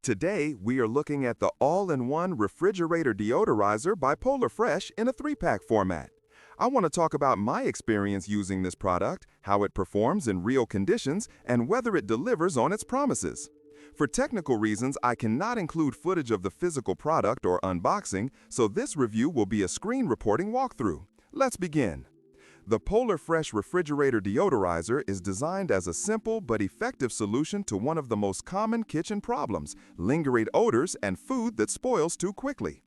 Today, we are looking at the All-in-1 Refrigerator Deodorizer by Polar Fresh in a 3-pack format. I want to talk about my experience using this product, how it performs in real conditions, and whether it delivers on its promises. For technical reasons, I cannot include footage of the physical product or unboxing, so this review will be a screen reporting walkthrough. Let's begin. The Polar Fresh Refrigerator Deodorizer is designed as a simple but effective solution to one of the most common kitchen problems, lingering odors and food that spoils too quickly.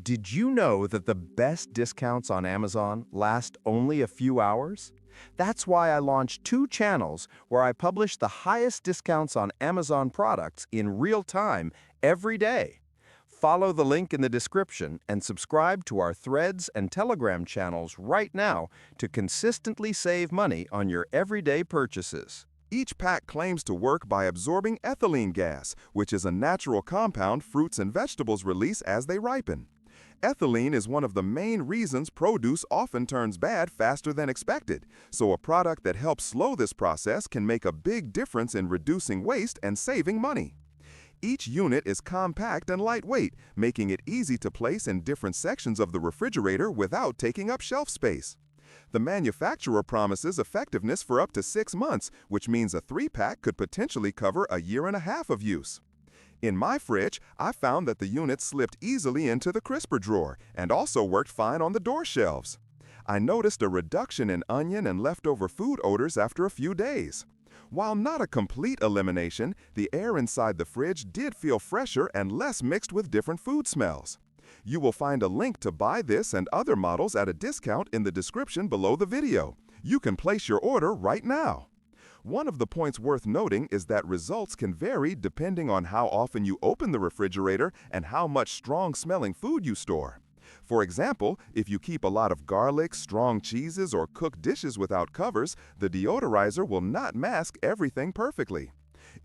Did you know that the best discounts on Amazon last only a few hours? That's why I launched 2 channels where I publish the highest discounts on Amazon products in real time every day. Follow the link in the description and subscribe to our Threads and Telegram channels right now to consistently save money on your everyday purchases. Each pack claims to work by absorbing ethylene gas, which is a natural compound fruits and vegetables release as they ripen. Ethylene is one of the main reasons produce often turns bad faster than expected, so a product that helps slow this process can make a big difference in reducing waste and saving money. Each unit is compact and lightweight, making it easy to place in different sections of the refrigerator without taking up shelf space. The manufacturer promises effectiveness for up to 6 months, which means a 3-pack could potentially cover a year and a half of use. In my fridge, I found that the unit slipped easily into the crisper drawer and also worked fine on the door shelves. I noticed a reduction in onion and leftover food odors after a few days. While not a complete elimination, the air inside the fridge did feel fresher and less mixed with different food smells. You will find a link to buy this and other models at a discount in the description below the video. You can place your order right now. One of the points worth noting is that results can vary depending on how often you open the refrigerator and how much strong-smelling food you store. For example, if you keep a lot of garlic, strong cheeses, or cook dishes without covers, the deodorizer will not mask everything perfectly.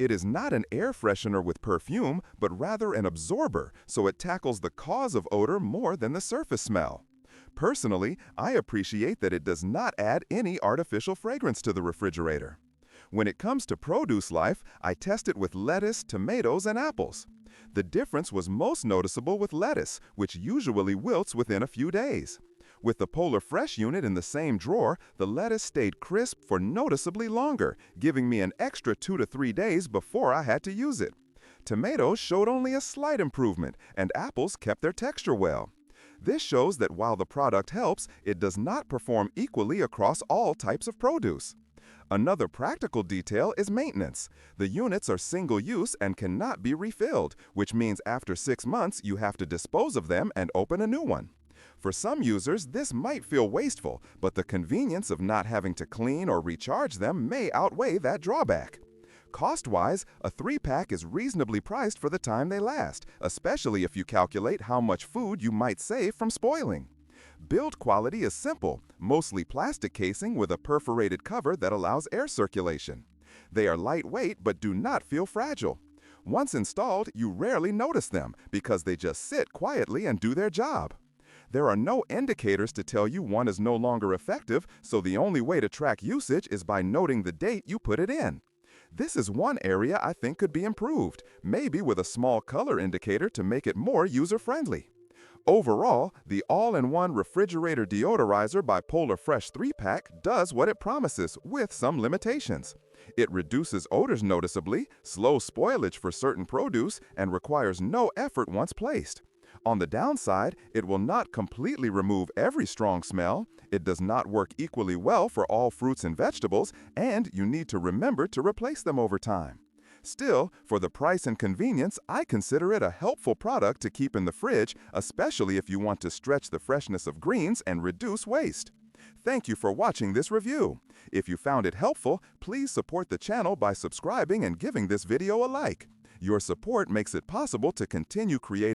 It is not an air freshener with perfume, but rather an absorber, so it tackles the cause of odor more than the surface smell. Personally, I appreciate that it does not add any artificial fragrance to the refrigerator. When it comes to produce life, I test it with lettuce, tomatoes, and apples. The difference was most noticeable with lettuce, which usually wilts within a few days. With the Polar Fresh unit in the same drawer, the lettuce stayed crisp for noticeably longer, giving me an extra 2 to 3 days before I had to use it. Tomatoes showed only a slight improvement, and apples kept their texture well. This shows that while the product helps, it does not perform equally across all types of produce. Another practical detail is maintenance. The units are single-use and cannot be refilled, which means after 6 months you have to dispose of them and open a new one. For some users, this might feel wasteful, but the convenience of not having to clean or recharge them may outweigh that drawback. Cost-wise, a 3-pack is reasonably priced for the time they last, especially if you calculate how much food you might save from spoiling. Build quality is simple, mostly plastic casing with a perforated cover that allows air circulation. They are lightweight but do not feel fragile. Once installed, you rarely notice them because they just sit quietly and do their job. There are no indicators to tell you one is no longer effective, so the only way to track usage is by noting the date you put it in. This is one area I think could be improved, maybe with a small color indicator to make it more user-friendly. Overall, the All-in-1 Refrigerator Deodorizer by Polar Fresh 3-pack does what it promises, with some limitations. It reduces odors noticeably, slows spoilage for certain produce, and requires no effort once placed. On the downside, it will not completely remove every strong smell, it does not work equally well for all fruits and vegetables, and you need to remember to replace them over time. Still, for the price and convenience, I consider it a helpful product to keep in the fridge, especially if you want to stretch the freshness of greens and reduce waste. Thank you for watching this review. If you found it helpful, please support the channel by subscribing and giving this video a like. Your support makes it possible to continue creating